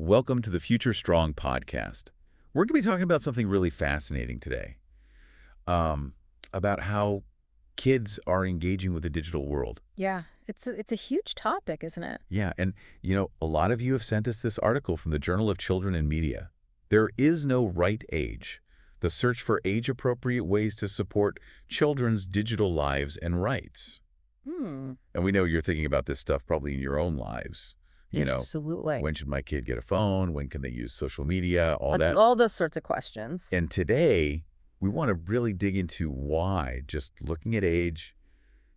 Welcome to the Future Strong podcast. We're going to be talking about something really fascinating today, about how kids are engaging with the digital world. Yeah, it's a huge topic, isn't it? Yeah, and a lot of you have sent us this article from the Journal of Children and Media. There is no right age. The search for age-appropriate ways to support children's digital lives and rights. Hmm. And we know you're thinking about this stuff probably in your own lives. Absolutely. When should my kid get a phone? When can they use social media? All that. All those sorts of questions. And today, we want to really dig into why just looking at age,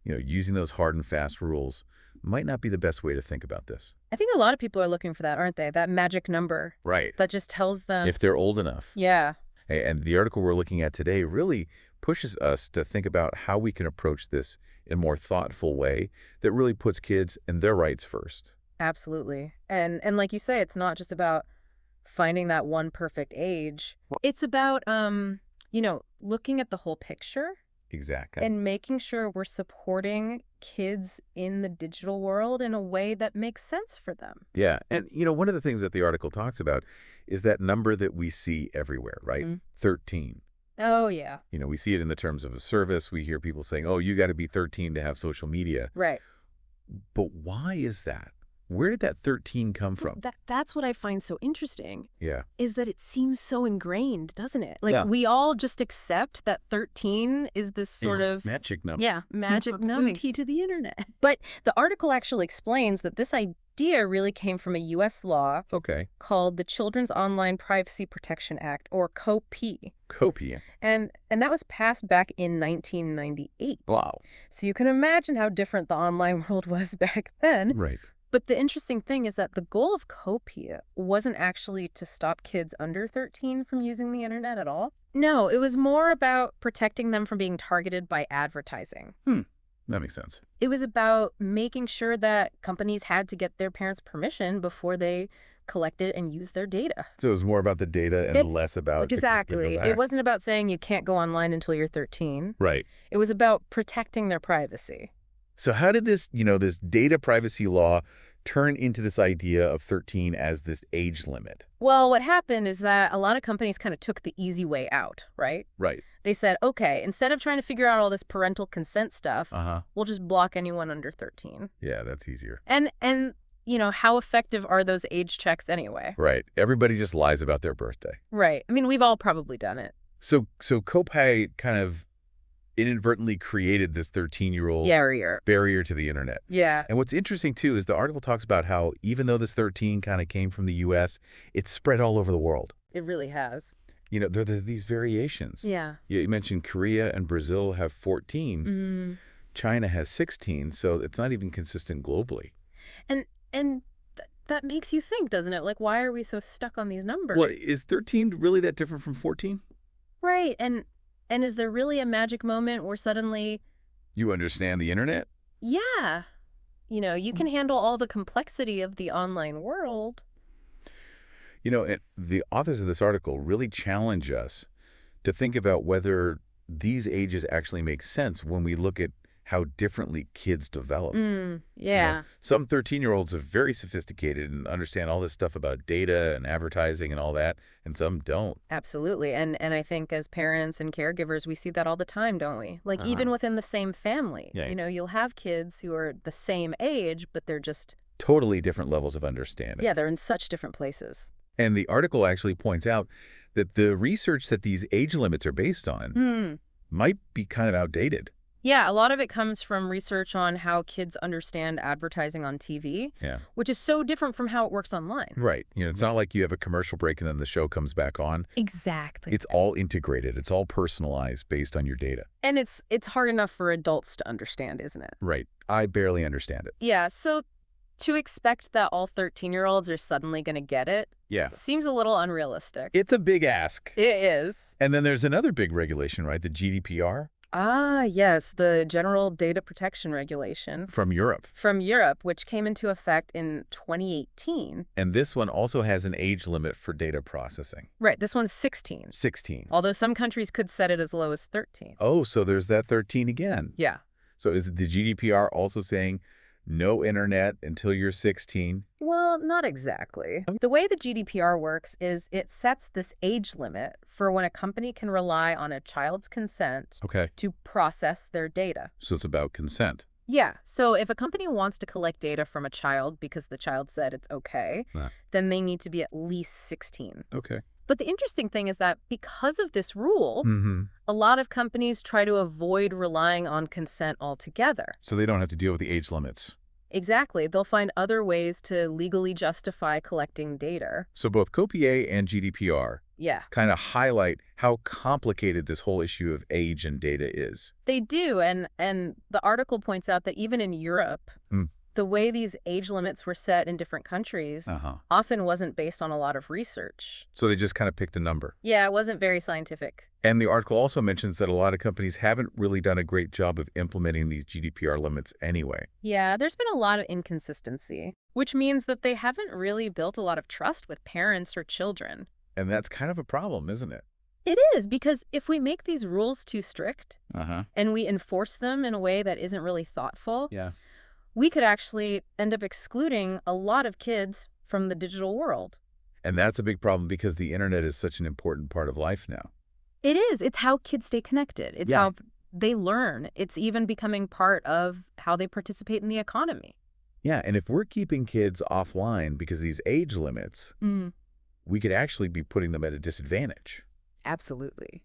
using those hard and fast rules might not be the best way to think about this. I think a lot of people are looking for that, aren't they? That magic number. Right. That just tells them. If they're old enough. Yeah. And the article we're looking at today really pushes us to think about how we can approach this in a more thoughtful way that really puts kids and their rights first. Absolutely. And like you say, it's not just about finding that one perfect age. It's about, looking at the whole picture. Exactly. And making sure we're supporting kids in the digital world in a way that makes sense for them. Yeah. And, one of the things that the article talks about is that number that we see everywhere, right? 13. Oh, yeah. We see it in the terms of a service. We hear people saying, oh, you got to be 13 to have social media. Right. But why is that? Where did that 13 come from? That's what I find so interesting. Yeah. Is that it seems so ingrained, doesn't it? Like, Yeah. we all just accept that 13 is this sort of... magic number. Yeah, magic number to the internet. But the article actually explains that this idea really came from a U.S. law called the Children's Online Privacy Protection Act, or COPP. COPP. And that was passed back in 1998. Wow. So you can imagine how different the online world was back then. Right. But the interesting thing is that the goal of COPP wasn't actually to stop kids under 13 from using the internet at all. No, it was more about protecting them from being targeted by advertising. That makes sense. It was about making sure that companies had to get their parents' permission before they collected and used their data. So it was more about the data and less about... Exactly. It wasn't about saying you can't go online until you're 13. Right. It was about protecting their privacy. So how did this, this data privacy law turn into this idea of 13 as this age limit? Well, what happened is that a lot of companies kind of took the easy way out, right? Right. They said, okay, instead of trying to figure out all this parental consent stuff, we'll just block anyone under 13. Yeah, that's easier. And how effective are those age checks anyway? Right. Everybody just lies about their birthday. Right. I mean, we've all probably done it. So COPP kind of inadvertently created this 13-year-old barrier to the internet. Yeah. And what's interesting, too, is the article talks about how even though this 13 kind of came from the U.S., it's spread all over the world. It really has. There are these variations. Yeah. You mentioned Korea and Brazil have 14. China has 16, so it's not even consistent globally. And that makes you think, doesn't it? Like, why are we so stuck on these numbers? Well, is 13 really that different from 14? Right. And is there really a magic moment where suddenly... You understand the internet? Yeah. You can handle all the complexity of the online world. The authors of this article really challenge us to think about whether these ages actually make sense when we look at how differently kids develop. Yeah. Some 13-year-olds are very sophisticated and understand all this stuff about data and advertising and all that, and some don't. Absolutely. And I think as parents and caregivers, we see that all the time, don't we? Like, even within the same family. Yeah. You'll have kids who are the same age, but they're just... Totally different levels of understanding. Yeah, they're in such different places. And the article actually points out that the research that these age limits are based on might be kind of outdated. Yeah, a lot of it comes from research on how kids understand advertising on TV, which is so different from how it works online. Right. It's not like you have a commercial break and then the show comes back on. Exactly. It's all integrated. It's all personalized based on your data. And it's hard enough for adults to understand, isn't it? Right. I barely understand it. Yeah, so to expect that all 13-year-olds are suddenly going to get it seems a little unrealistic. It's a big ask. It is. And then there's another big regulation, right? The GDPR. Ah, yes, the General Data Protection Regulation. From Europe. From Europe, which came into effect in 2018. And this one also has an age limit for data processing. Right, this one's 16. 16. Although some countries could set it as low as 13. Oh, so there's that 13 again. Yeah. So is the GDPR also saying No internet until you're 16. Well, not exactly. The way the GDPR works is it sets this age limit for when a company can rely on a child's consent Okay. to process their data. So it's about consent. Yeah, so if a company wants to collect data from a child because the child said it's okay, Ah. then they need to be at least 16. Okay. But the interesting thing is that because of this rule, Mm-hmm. a lot of companies try to avoid relying on consent altogether. So they don't have to deal with the age limits. Exactly. They'll find other ways to legally justify collecting data. So both COPIA and GDPR Yeah, kind of highlight how complicated this whole issue of age and data is. they do. And the article points out that even in Europe, Mm. the way these age limits were set in different countries Uh-huh. often wasn't based on a lot of research. So they just kind of picked a number. Yeah, it wasn't very scientific. And the article also mentions that a lot of companies haven't really done a great job of implementing these GDPR limits anyway. Yeah, there's been a lot of inconsistency, which means that they haven't really built a lot of trust with parents or children. And that's kind of a problem, isn't it? It is, because if we make these rules too strict Uh-huh. and we enforce them in a way that isn't really thoughtful, Yeah. we could actually end up excluding a lot of kids from the digital world. And that's a big problem because the internet is such an important part of life now. It is. It's how kids stay connected. It's Yeah. how they learn. It's even becoming part of how they participate in the economy. Yeah, and if we're keeping kids offline because of these age limits, we could actually be putting them at a disadvantage. Absolutely.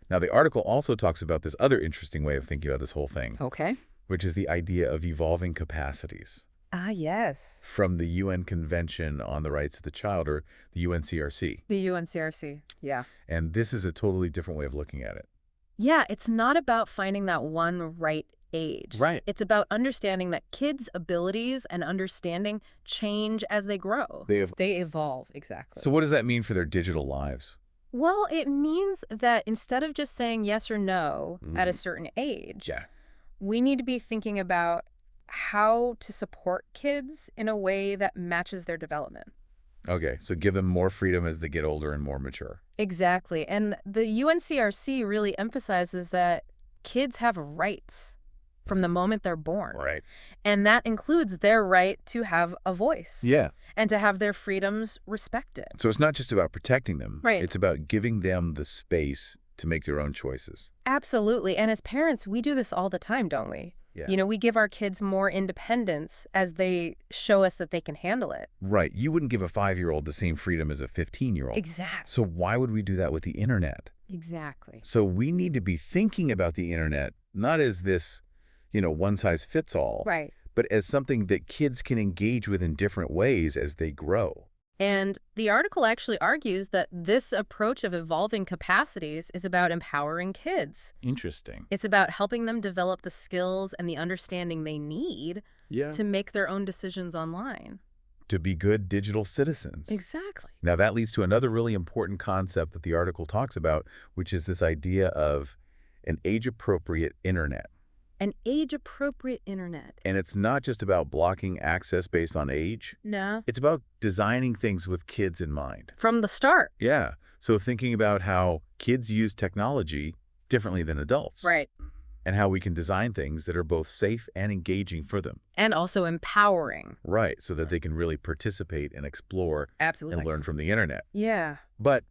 Now, the article also talks about this other interesting way of thinking about this whole thing, Okay. which is the idea of evolving capacities Ah, yes. from the UN Convention on the Rights of the Child, or the UNCRC. The UNCRC. Yeah. And this is a totally different way of looking at it. Yeah, it's not about finding that one right age. Right. It's about understanding that kids' abilities and understanding change as they grow. They evolve, exactly. So what does that mean for their digital lives? Well, it means that instead of just saying yes or no at a certain age, Yeah. we need to be thinking about how to support kids in a way that matches their development. Okay, so give them more freedom as they get older and more mature. Exactly. And the UNCRC really emphasizes that kids have rights from the moment they're born. Right. And that includes their right to have a voice. Yeah. And to have their freedoms respected. So it's not just about protecting them. Right. It's about giving them the space to make their own choices. Absolutely. And as parents, we do this all the time, don't we? Yeah. You know, we give our kids more independence as they show us that they can handle it. Right. You wouldn't give a 5-year-old the same freedom as a 15-year-old. Exactly. So why would we do that with the internet? Exactly. So we need to be thinking about the internet not as this, one-size-fits-all, Right. but as something that kids can engage with in different ways as they grow. And the article actually argues that this approach of evolving capacities is about empowering kids. Interesting. It's about helping them develop the skills and the understanding they need Yeah. to make their own decisions online. To be good digital citizens. Exactly. Now that leads to another really important concept that the article talks about, which is this idea of an age-appropriate internet. An age-appropriate internet. And it's not just about blocking access based on age. No. It's about designing things with kids in mind. From the start. Yeah. So thinking about how kids use technology differently than adults. Right. And how we can design things that are both safe and engaging for them. And also empowering. Right. So that they can really participate and explore Absolutely. and learn from the internet. Yeah. But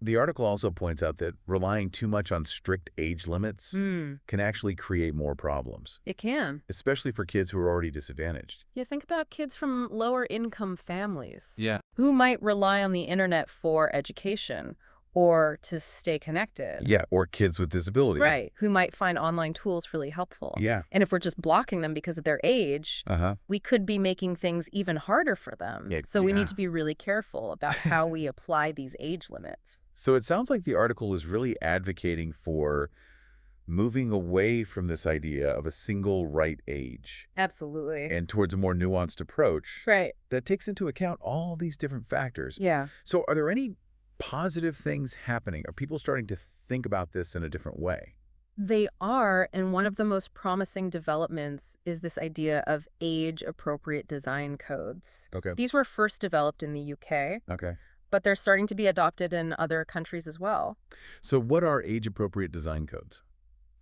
the article also points out that relying too much on strict age limits can actually create more problems, It can. especially for kids who are already disadvantaged. Yeah, think about kids from lower income families. Yeah. Who might rely on the internet for education or to stay connected. Yeah, or kids with disability. Right. Who might find online tools really helpful. Yeah. And if we're just blocking them because of their age, Uh-huh. we could be making things even harder for them. Yeah, So we yeah. need to be really careful about how we apply these age limits. So it sounds like the article is really advocating for moving away from this idea of a single right age Absolutely. and towards a more nuanced approach Right. that takes into account all these different factors. Yeah. So are there any positive things happening? Are people starting to think about this in a different way? They are, and one of the most promising developments is this idea of age-appropriate design codes. Okay. These were first developed in the UK, Okay. but they're starting to be adopted in other countries as well. So what are age-appropriate design codes?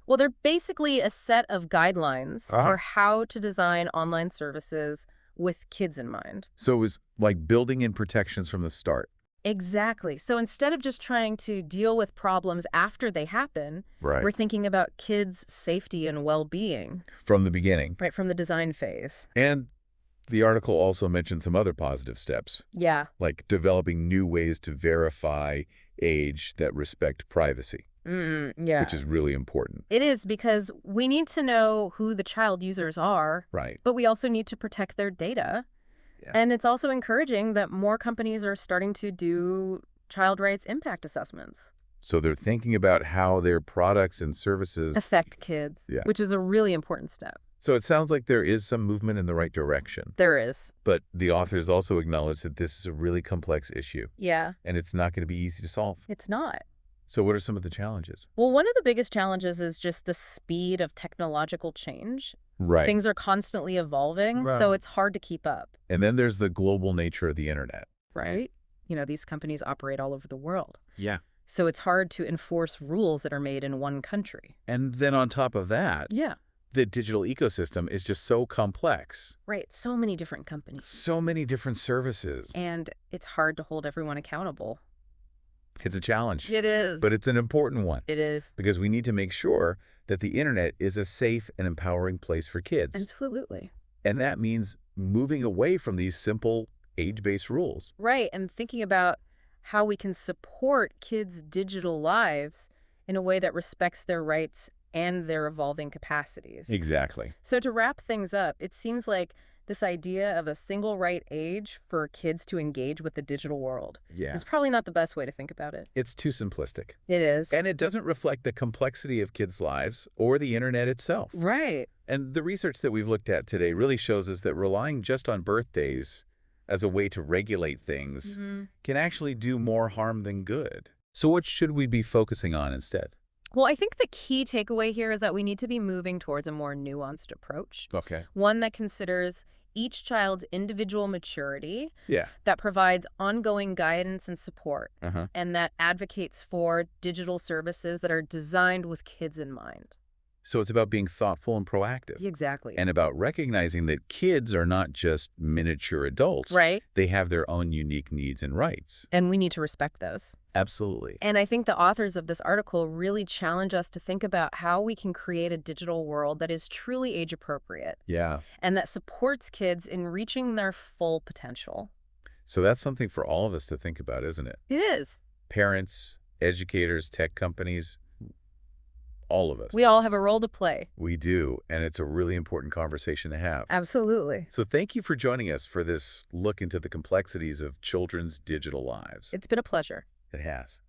Well, they're basically a set of guidelines Uh-huh. for how to design online services with kids in mind. So it was like building in protections from the start. Exactly. So instead of just trying to deal with problems after they happen, Right. we're thinking about kids' safety and well-being, From the beginning. right from the design phase. And the article also mentioned some other positive steps, Yeah. like developing new ways to verify age that respect privacy, Yeah. which is really important. It is, because we need to know who the child users are, Right. but we also need to protect their data. Yeah. And it's also encouraging that more companies are starting to do child rights impact assessments. So they're thinking about how their products and services Affect kids, Yeah. which is a really important step. So it sounds like there is some movement in the right direction. There is. But the authors also acknowledge that this is a really complex issue, Yeah, and it's not going to be easy to solve. it's not. So what are some of the challenges? Well, one of the biggest challenges is just the speed of technological change. Right. Things are constantly evolving, so Right. it's hard to keep up. And then there's the global nature of the internet. Right? You know, these companies operate all over the world. Yeah. So it's hard to enforce rules that are made in one country. And then on top of that, Yeah. the digital ecosystem is just so complex. Right. So many different companies. So many different services. And it's hard to hold everyone accountable. It's a challenge, It is. but it's an important one It is. because we need to make sure that the internet is a safe and empowering place for kids. Absolutely. And that means moving away from these simple age-based rules. Right. And thinking about how we can support kids' digital lives in a way that respects their rights and their evolving capacities. Exactly. So to wrap things up, it seems like this idea of a single right age for kids to engage with the digital world Yeah. is probably not the best way to think about it. It's too simplistic. It is. And it doesn't reflect the complexity of kids' lives or the internet itself. Right. And the research that we've looked at today really shows us that relying just on birthdays as a way to regulate things can actually do more harm than good. So what should we be focusing on instead? Well, I think the key takeaway here is that we need to be moving towards a more nuanced approach, Okay. one that considers each child's individual maturity, Yeah. that provides ongoing guidance and support, Uh-huh. and that advocates for digital services that are designed with kids in mind. So it's about being thoughtful and proactive. Exactly. And about recognizing that kids are not just miniature adults. Right. They have their own unique needs and rights. And we need to respect those. Absolutely. And I think the authors of this article really challenge us to think about how we can create a digital world that is truly age appropriate Yeah. and that supports kids in reaching their full potential. So that's something for all of us to think about, isn't it? It is. Parents, educators, tech companies, all of us. We all have a role to play. We do, and it's a really important conversation to have. Absolutely. So thank you for joining us for this look into the complexities of children's digital lives. It's been a pleasure. It has.